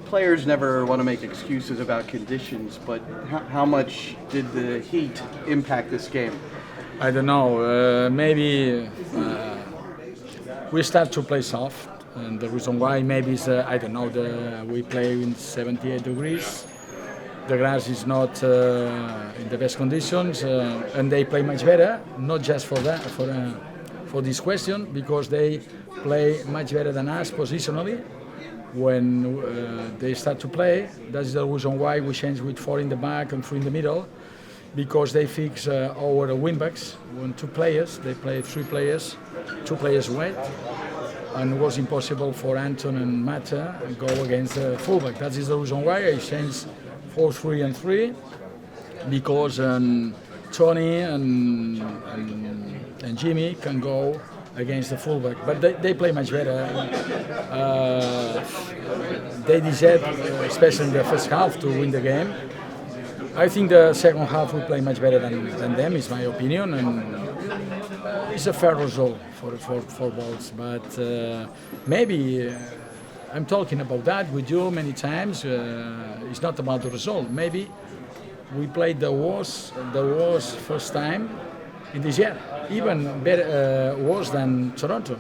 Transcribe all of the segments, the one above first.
Players never want to make excuses about conditions, but how much did the heat impact this game? I don't know. Maybe we start to play soft, and the reason why maybe is I don't know. We play in 78 degrees. The grass is not in the best conditions, and they play much better. Not just for that, for this question, because they play much better than us positionally. When they start to play, that's the reason why we change with 4 in the back and 3 in the middle, because they fix our wingbacks. When 2 players, they play 3 players, 2 players wide, and it was impossible for Anton and Mata to go against the fullback. That is the reason why I changed 4-3-3, because Tony and Jimmy can go against the fullback, but they play much better. They deserve, especially in the first half, to win the game. I think the second half we play much better than them, is my opinion, and it's a fair result for both. But maybe I'm talking about that with you many times. It's not about the result. Maybe we played the worst first time in this year, even better, worse than Toronto.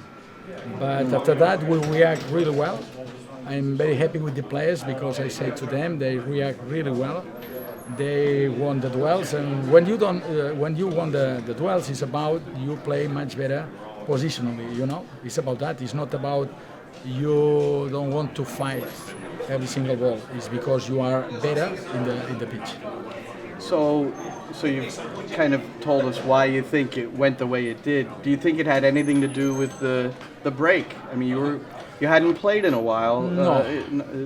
But after that, we react really well. I'm very happy with the players because I say to them they react really well. They won the duels, and when you don't, when you won the duels, it's about you play much better positionally. You know, it's about that. It's not about you don't want to fight every single ball. It's because you are better in the pitch. So you've kind of told us why you think it went the way it did. Do you think it had anything to do with the break? I mean, you hadn't played in a while. No,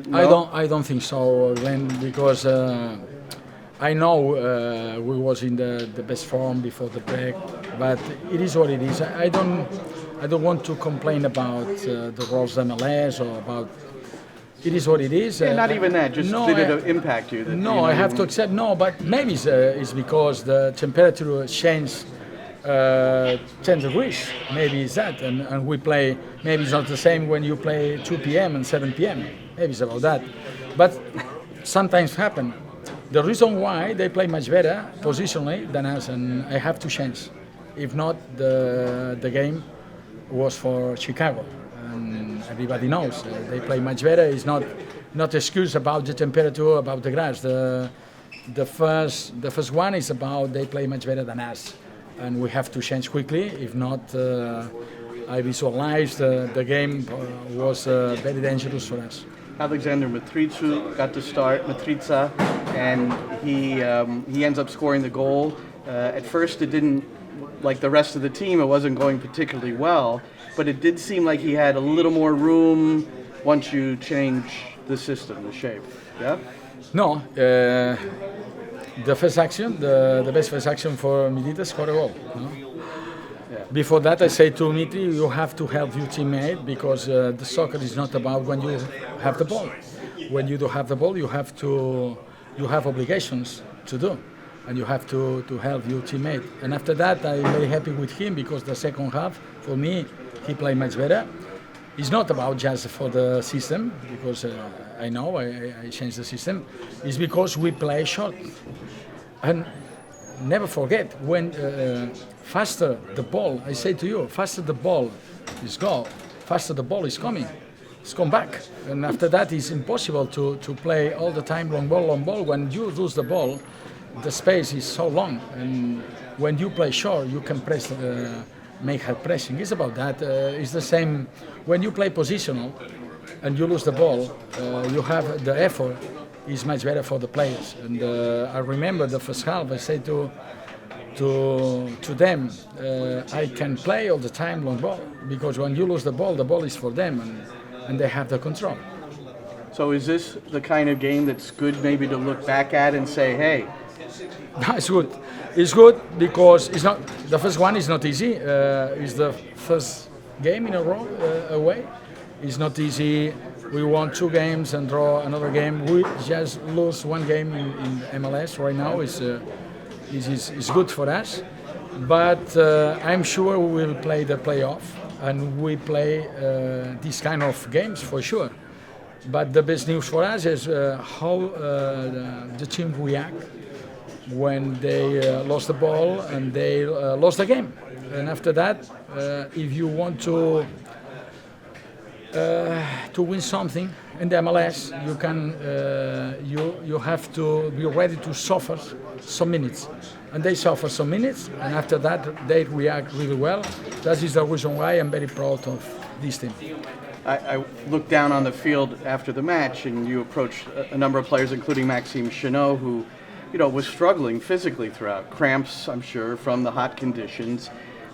no? I don't think so, Glenn, because I know we was in the best form before the break, but it is what it is. I don't want to complain about the rules MLS or about. It is what it is. Yeah, not even that. Just did it impact you? No, I have to accept. No, but maybe it's because the temperature changed 10 degrees. Maybe it's that, and we play. Maybe it's not the same when you play 2 p.m. and 7 p.m. Maybe it's about that, but sometimes happen. The reason why they play much better positionally than us, and I have to change. If not, the game was for Chicago. And everybody knows they play much better. It's not excuse about the temperature, about the grass. The first one is about they play much better than us, and we have to change quickly. If not, I visualized the game was very dangerous for us. Alexander Matricu got to start, Matrica, and he ends up scoring the goal. At first, it didn't, like the rest of the team, it wasn't going particularly well, but it did seem like he had a little more room once you change the system, the shape. Yeah? No, the first action, the best first action for Milita scored a goal. No? Yeah. Before that, I say to Mitri, you have to help your teammate because the soccer is not about when you have the ball. When you don't have the ball, you have obligations to do, and you have to help your teammate. And after that, I'm very happy with him because the second half, for me, he played much better. It's not about just for the system because I know I changed the system. It's because we play short. And never forget, when faster the ball, I say to you, faster the ball is go, faster the ball is coming. It's come back. And after that, it's impossible to play all the time long ball. When you lose the ball, the space is so long. And when you play short, you can press, make her pressing. It's about that. It's the same when you play positional and you lose the ball, you have the effort is much better for the players. And I remember the first half, I said to them, I can play all the time long ball because when you lose the ball is for them and they have the control. So is this the kind of game that's good maybe to look back at and say, hey? No, it's good. It's good because it's not the first one is not easy. It's the first game in a row away. It's not easy. We won 2 games and draw another game. We just lose 1 game in MLS right now. It's good for us. But I'm sure we will play the playoff and we play these kind of games for sure. But the best news for us is how the team react when they lost the ball and they lost the game. And after that, if you want to win something in the MLS, you have to be ready to suffer some minutes, and they suffer some minutes, and after that they react really well. That is the reason why I'm very proud of this team. I looked down on the field after the match, and you approached a number of players, including Maxime Chanot, who, was struggling physically throughout. Cramps, I'm sure, from the hot conditions,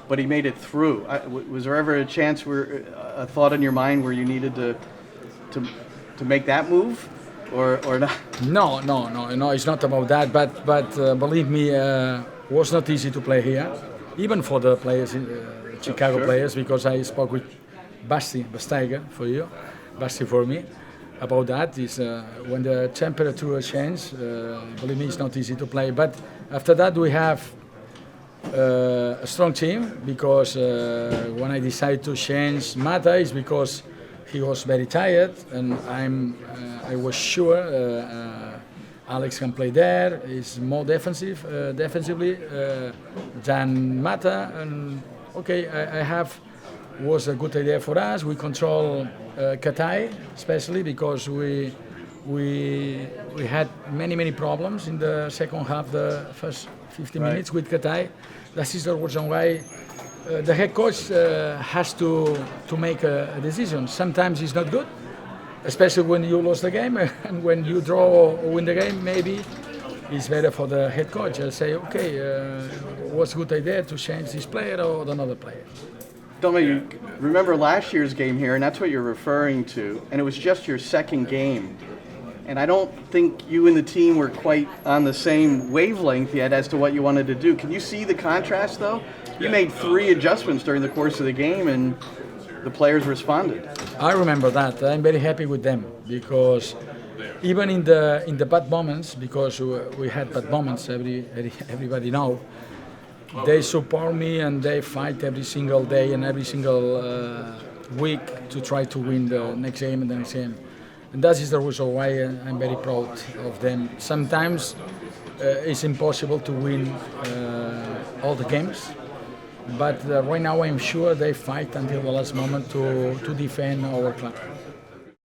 but he made it through. Was there ever a chance a thought in your mind where you needed to make that move, or not? No, it's not about that. But believe me, it was not easy to play here, even for the players, Chicago players, because I spoke with Basti for me, about that. Is when the temperature changes, believe me, it's not easy to play. But after that, we have a strong team, because when I decided to change Mata is because he was very tired, and I was sure Alex can play there. He's more defensively than Mata, and okay, was a good idea for us. We control Katai, especially because we had many problems in the second half, the first 50 minutes with Katai. That is the reason why the head coach has to make a decision. Sometimes it's not good, especially when you lose the game, and when you draw or win the game, maybe it's better for the head coach to say, okay, what's a good idea to change this player or another player. Dome, you remember last year's game here, and that's what you're referring to, and it was just your second game. And I don't think you and the team were quite on the same wavelength yet as to what you wanted to do. Can you see the contrast, though? You made 3 adjustments during the course of the game, and the players responded. I remember that. I'm very happy with them, because even in the bad moments, because we had bad moments, everybody know, they support me and they fight every single day and every single week to try to win the next game and the next game. And that is the reason why I'm very proud of them. Sometimes it's impossible to win all the games, but right now I'm sure they fight until the last moment to defend our club.